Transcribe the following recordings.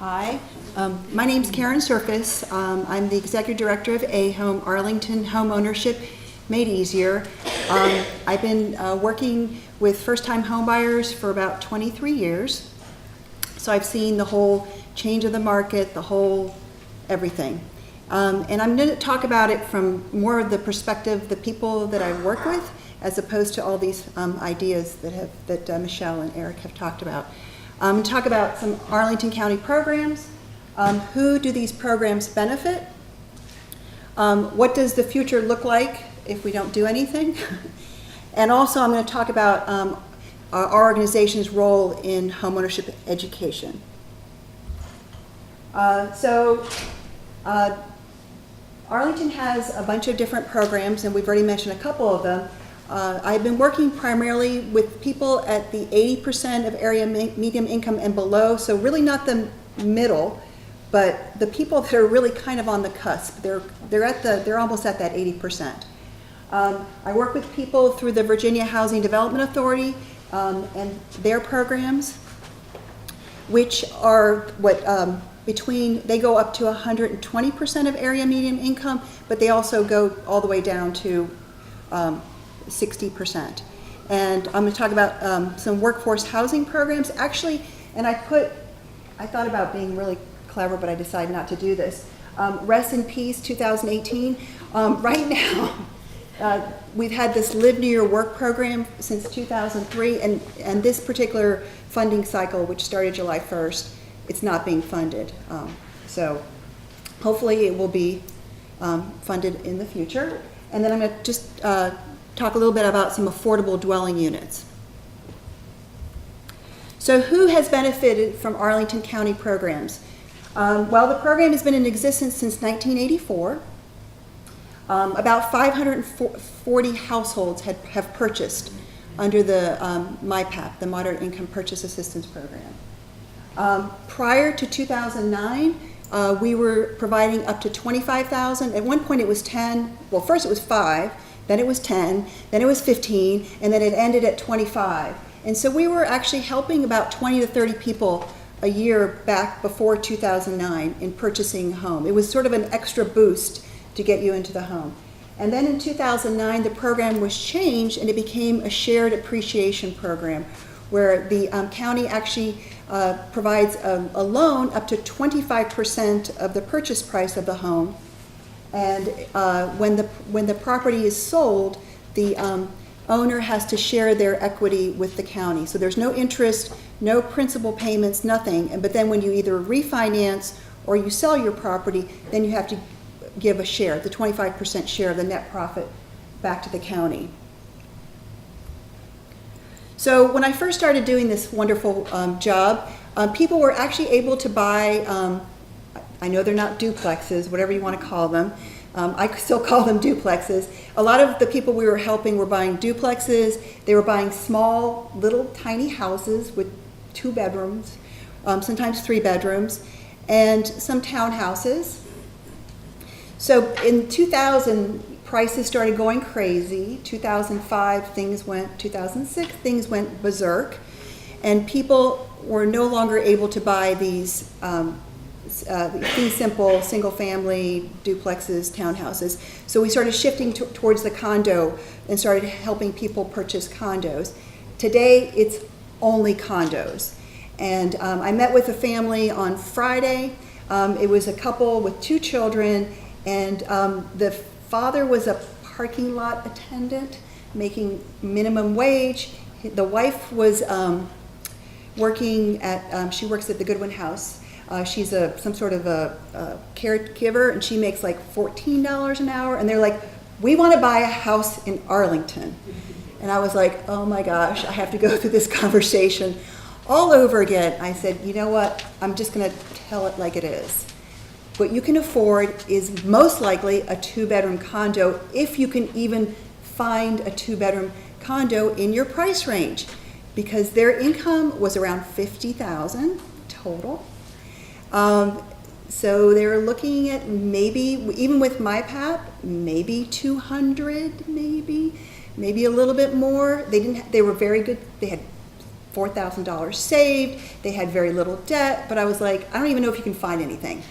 Hi, my name's Karen Serfis. I'm the Executive Director of A-Home, Arlington Home Ownership Made Easier. I've been working with first-time homebuyers for about 23 years. So I've seen the whole change of the market, the whole everything. And I'm going to talk about it from more of the perspective of the people that I work with, as opposed to all these ideas that Michelle and Eric have talked about. Talk about some Arlington County programs. Who do these programs benefit? What does the future look like if we don't do anything? And also I'm going to talk about our organization's role in homeownership education. Arlington has a bunch of different programs, and we've already mentioned a couple of them. I've been working primarily with people at the 80% of area median income and below, so really not the middle, but the people that are really kind of on the cusp. They're almost at that 80%. I work with people through the Virginia Housing Development Authority and their programs, which are they go up to 120% of area median income, but they also go all the way down to 60%. And I'm going to talk about some workforce housing programs. Actually, and I thought about being really clever, but I decided not to do this. Rest in Peace 2018. Right now, we've had this Live Near Your Work program since 2003, and this particular funding cycle, which started July 1st, it's not being funded. So hopefully it will be funded in the future. And then I'm going to just talk a little bit about some affordable dwelling units. So who has benefited from Arlington County programs? Well, the program has been in existence since 1984. About 540 households have purchased under the MIPAP, the Moderate Income Purchase Assistance Program. Prior to 2009, we were providing up to $25,000. At one point it was 10, well first it was 5, then it was 10, then it was 15, and then it ended at 25. And so we were actually helping about 20 to 30 people a year back before 2009 in purchasing a home. It was sort of an extra boost to get you into the home. And then in 2009, the program was changed and it became a shared appreciation program where the county actually provides a loan up to 25% of the purchase price of the home. And when the property is sold, the owner has to share their equity with the county. So there's no interest, no principal payments, nothing. But then when you either refinance or you sell your property, then you have to give a share, the 25% share of the net profit back to the county. So when I first started doing this wonderful job, people were actually able to buy, I know they're not duplexes, whatever you want to call them. I still call them duplexes. A lot of the people we were helping were buying duplexes. They were buying small, little, tiny houses with 2 bedrooms, sometimes 3 bedrooms, and some townhouses. So in 2000, prices started going crazy. 2005, 2006, things went berserk, and people were no longer able to buy these simple single-family duplexes, townhouses. So we started shifting towards the condo and started helping people purchase condos. Today, it's only condos. And I met with a family on Friday. It was a couple with 2 children, and the father was a parking lot attendant making minimum wage. The wife was working at, she works at the Goodwin House. She's some sort of a caregiver, and she makes like $14 an hour. And they're like, we want to buy a house in Arlington. And I was like, oh my gosh, I have to go through this conversation all over again. I said, you know what, I'm just going to tell it like it is. What you can afford is most likely a 2-bedroom condo, if you can even find a 2-bedroom condo in your price range, because their income was around $50,000 total. So they're looking at maybe, even with MIPAP, maybe 200, maybe a little bit more. They were very good. They had $4,000 saved. They had very little debt, but I was like, I don't even know if you can find anything.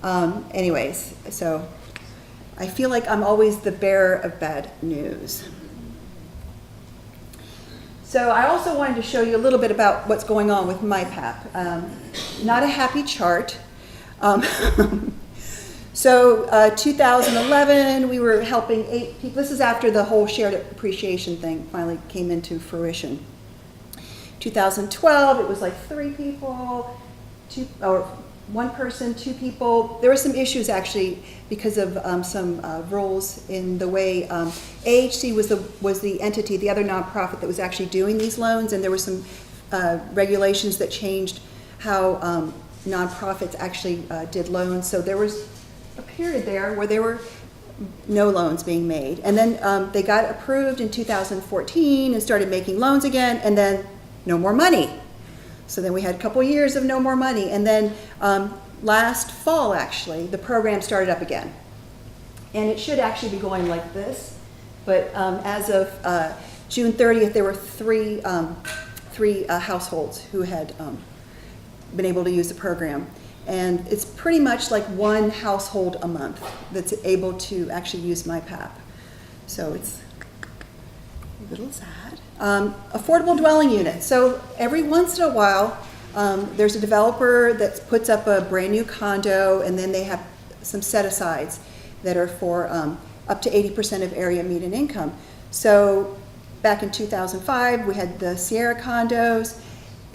Anyways, so I feel like I'm always the bearer of bad news. So I also wanted to show you a little bit about what's going on with MyPap. Not a happy chart. So 2011, we were helping 8 people. This is after the whole shared appreciation thing finally came into fruition. 2012, it was like 3 people, 1 person, 2 people. There were some issues actually because of some rules in the way AHC was the entity, the other nonprofit that was actually doing these loans, and there were some regulations that how nonprofits actually did loans. So there was a period there where there were no loans being made. And then they got approved in 2014 and started making loans again, and then no more money. So then we had a couple years of no more money. And then last fall, actually, the program started up again. And it should actually be going like this. But as of June 30th, there were three households who had been able to use the program. And it's pretty much like 1 household a month that's able to actually use MyPap. So it's a little sad. Affordable dwelling units. So every once in a while, there's a developer that puts up a brand new condo, and then they have some set-asides that are for up to 80% of area median income. So back in 2005, we had the Sierra condos.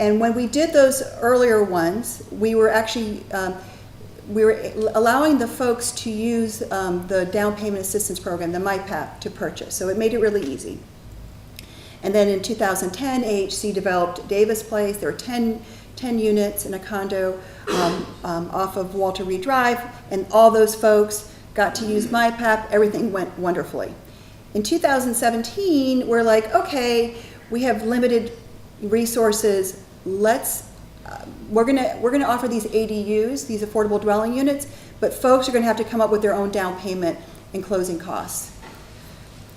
And when we did those earlier ones, we were actually allowing the folks to use the down payment assistance program, the MyPap, to purchase. So it made it really easy. And then in 2010, AHC developed Davis Place. There were 10 units in a condo off of Walter Reed Drive, and all those folks got to use MyPap. Everything went wonderfully. In 2017, we're like, okay, we have limited resources. We're gonna offer these ADUs, these affordable dwelling units, but folks are gonna have to come up with their own down payment and closing costs.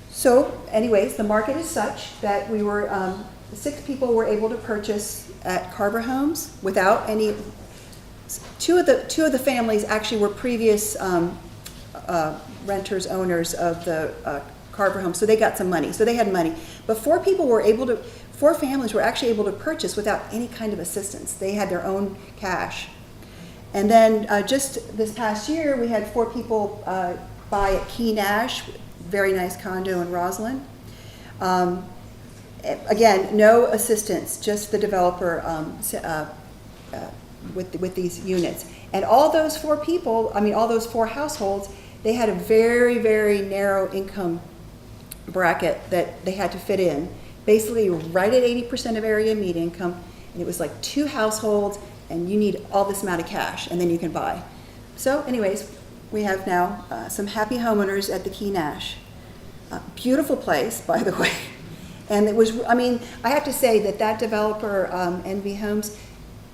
So anyways, the market is such that we were, 6 people were able to purchase at Carver Homes without any, two of the families actually were previous renters, owners of the Carver Homes, so they got some money, so they had money. But 4 families were actually able to purchase without any kind of assistance. They had their own cash. And then just this past year, we had 4 people buy at Key Nash, very nice condo in Roslyn. Again, no assistance, just the developer with these units. And all those 4 people, all those 4 households, they had a very, very narrow income bracket that they had to fit in. Basically right at 80% of area median income, and it was like 2 households, and you need all this amount of cash, and then you can buy. So anyways, we have now some happy homeowners at the Key Nash. Beautiful place, by the way. And it was, I have to say that developer, NV Homes,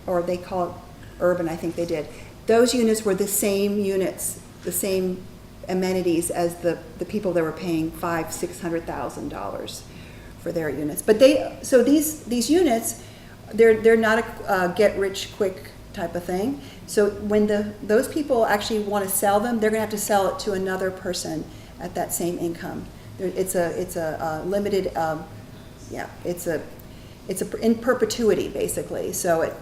or they call it Urban, I think they did, those units were the same units, the same amenities as the people that were paying $500,000-$600,000 for their units. But these units, they're not a get-rich-quick type of thing. So when those people actually want to sell them, they're going to have to sell it to another person at that same income. It's a limited, it's in perpetuity basically. So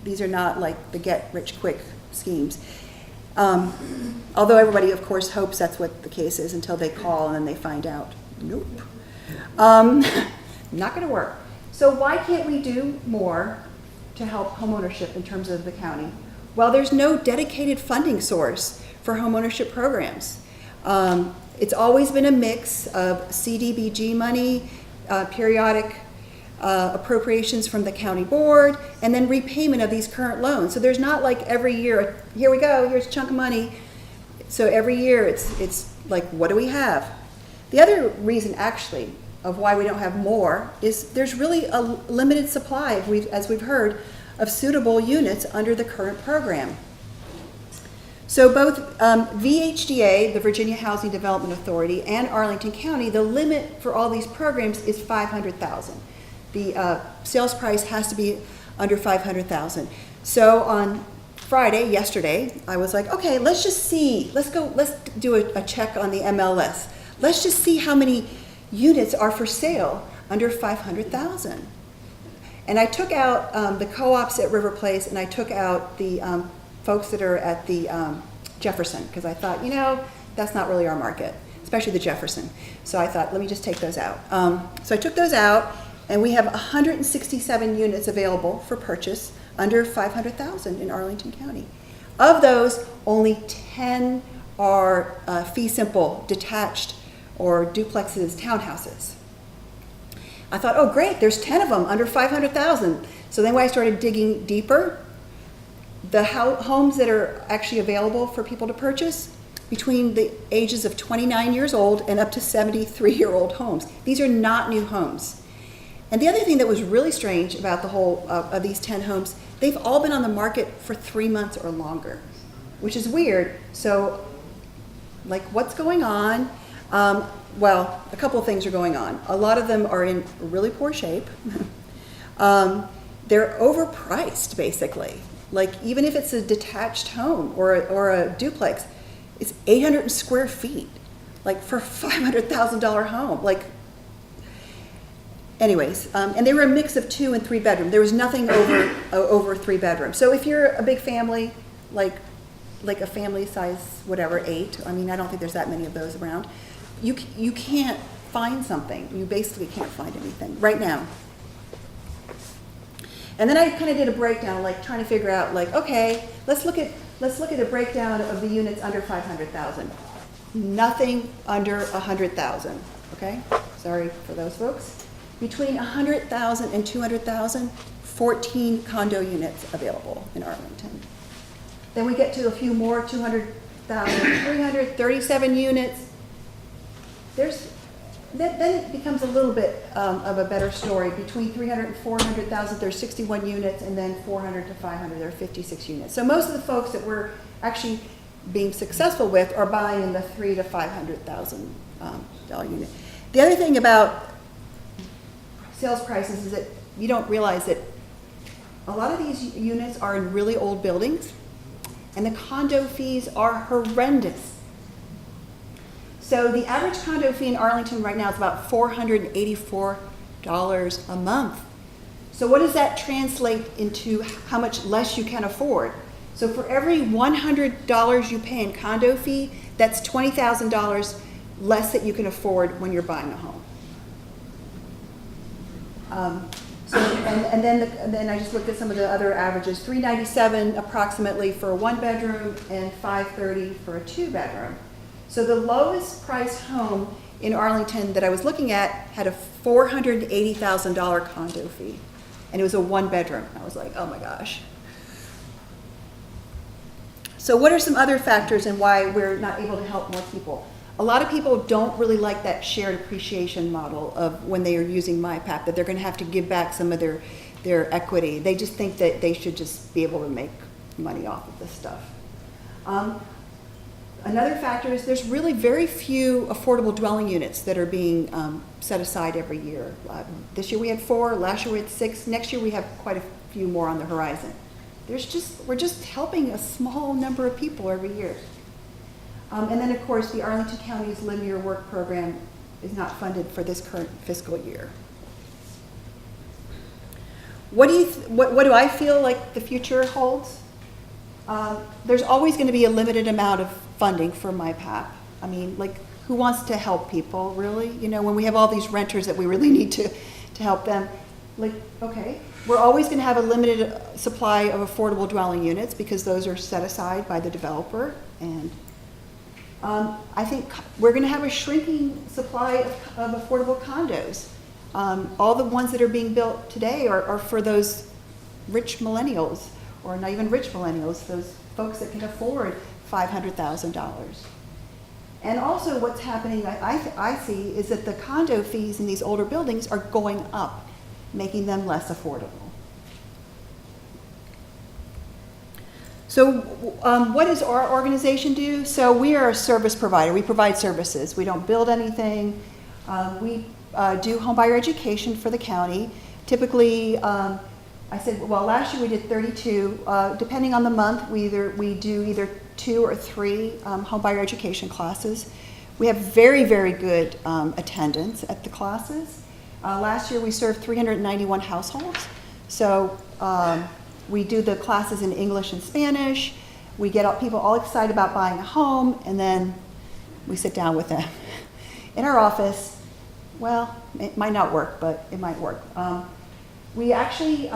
these are not like the get-rich-quick schemes. Although everybody, of course, hopes that's what the case is until they call and then they find out, nope. Not going to work. So why can't we do more to help homeownership in terms of the county? Well, there's no dedicated funding source for homeownership programs. It's always been a mix of CDBG money, periodic appropriations from the county board, and then repayment of these current loans. So there's not like every year, here we go, here's a chunk of money. So every year it's like, what do we have? The other reason actually of why we don't have more is there's really a limited supply, as we've heard, of suitable units under the current program. So both VHDA, the Virginia Housing Development Authority, and Arlington County, the limit for all these programs is $500,000. the sales price has to be under 500,000. So on Friday, yesterday, I was like, okay, let's just see, let's do a check on the MLS. Let's just see how many units are for sale under 500,000. And I took out the co-ops at River Place, and I took out the folks that are at the Jefferson, because I thought, you know, that's not really our market, especially the Jefferson. So I thought, let me just take those out. So I took those out, and we have 167 units available for purchase under 500,000 in Arlington County. Of those, only 10 are fee simple, detached, or duplexes, townhouses. I thought, oh great, there's 10 of them under 500,000. So then when I started digging deeper, the homes that are actually available for people to purchase, between the ages of 29 years old and up to 73-year-old homes. These are not new homes. And the other thing that was really strange about the whole of these 10 homes, they've all been on the market for 3 months or longer, which is weird. So, like, what's going on? Well, a couple of things are going on. A lot of them are in really poor shape. They're overpriced, basically. Like, even if it's a detached home or a duplex, it's 800 square feet, like for a $500,000 home. Like, anyways, and they were a mix of 2 and 3 bedroom. There was nothing over 3 bedroom. So if you're a big family, like a family size, whatever, 8, I mean, I don't think there's that many of those around, you can't find something. You basically can't find anything right now. And then I kind of did a breakdown, like trying to figure out, like, okay, let's look at a breakdown of the units under 500,000. Nothing under 100,000. Okay, sorry for those folks. Between 100,000 and 200,000, 14 condo units available in Arlington. Then we get to a few more, 200,000, 337 units. Then it becomes a little bit of a better story. Between 300 and 400,000, there's 61 units, and then 400 to 500, there are 56 units. So most of the folks that we're actually being successful with are buying in the $300,000 to $500,000 unit. The other thing about sales prices is that you don't realize that a lot of these units are in really old buildings, and the condo fees are horrendous. So the average condo fee in Arlington right now is about $484 a month. So what does that translate into how much less you can afford? So for every $100 you pay in condo fee, that's $20,000 less that you can afford when you're buying a home. And then I just looked at some of the other averages. $397 approximately for a 1-bedroom and $530 for a 2-bedroom. So the lowest priced home in Arlington that I was looking at had a $480,000 condo fee, and it was a 1-bedroom. I was like, oh my gosh. So what are some other factors and why we're not able to help more people? A lot of people don't really like that shared appreciation model of when they are using MyPap, that they're going to have to give back some of their equity. They just think that they should just be able to make money off of this stuff. Another factor is there's really very few affordable dwelling units that are being set aside every year. This year we had 4, last year we had 6, next year we have quite a few more on the horizon. We're just helping a small number of people every year. And then of course the Arlington County's Linear Work Program is not funded for this current fiscal year. What do I feel like the future holds? There's always going to be a limited amount of funding for MyPap. I mean, like, who wants to help people, really? You know, when we have all these renters that we really need to help them. Like, okay, we're always going to have a limited supply of affordable dwelling units because those are set aside by the developer. And I think we're going to have a shrinking supply of affordable condos. All the ones that are being built today are for those rich millennials, or not even rich millennials, those folks that can afford $500,000. And also what's happening, I see, is that the condo fees in these older buildings are going up, making them less affordable. So what does our organization do? So we are a service provider. We provide services. We don't build anything. We do homebuyer education for the county. Typically, I said, well, last year we did 32. Depending on the month, we do either 2 or 3 homebuyer education classes. We have very, very good attendance at the classes. Last year we served 391 households. So we do the classes in English and Spanish. We get people all excited about buying a home, and then we sit down with them in our office. Well, it might not work, but it might work. We actually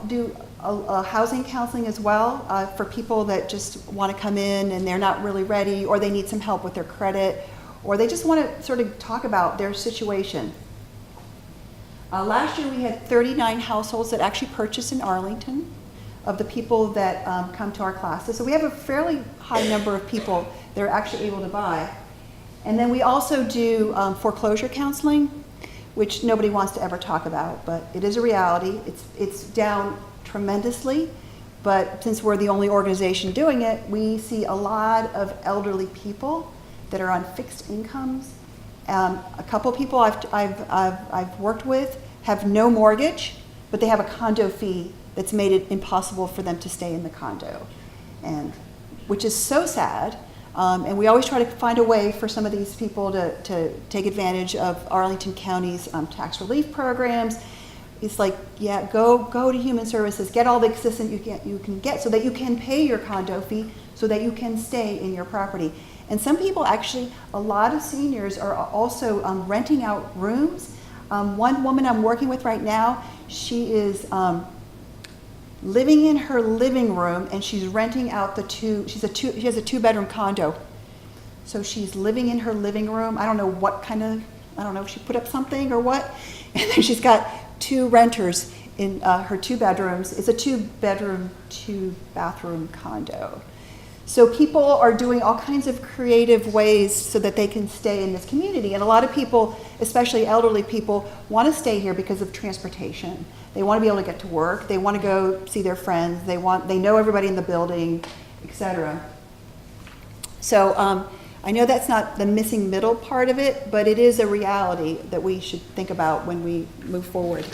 do a housing counseling as well for people that just want to come in and they're not really ready, or they need some help with their credit, or they just want to sort of talk about their situation. Last year we had 39 households that actually purchased in Arlington of the people that come to our classes. So we have a fairly high number of people that are actually able to buy. And then we also do foreclosure counseling, which nobody wants to ever talk about, but it is a reality. It's down tremendously, but since we're the only organization doing it, we see a lot of elderly people that are on fixed incomes. A couple people I've worked with have no mortgage, but they have a condo fee that's made it impossible for them to stay in the condo, and which is so sad. And we always try to find a way for some of these people to take advantage of Arlington County's tax relief programs. It's like, yeah, go to Human Services, get all the assistance you can get so that you can pay your condo fee so that you can stay in your property. And some people actually, a lot of seniors are also renting out rooms. One woman I'm working with right now, she is living in her living room, and she's renting out she has a 2-bedroom condo. So she's living in her living room. I don't know if she put up something or what. And then she's got 2 renters in her 2 bedrooms. It's a 2-bedroom, 2-bathroom condo. So people are doing all kinds of creative ways so that they can stay in this community. And a lot of people, especially elderly people, want to stay here because of transportation. They want to be able to get to work. They want to go see their friends. They know everybody in the building, etc. So I know that's not the missing middle part of it, but it is a reality that we should think about when we move forward.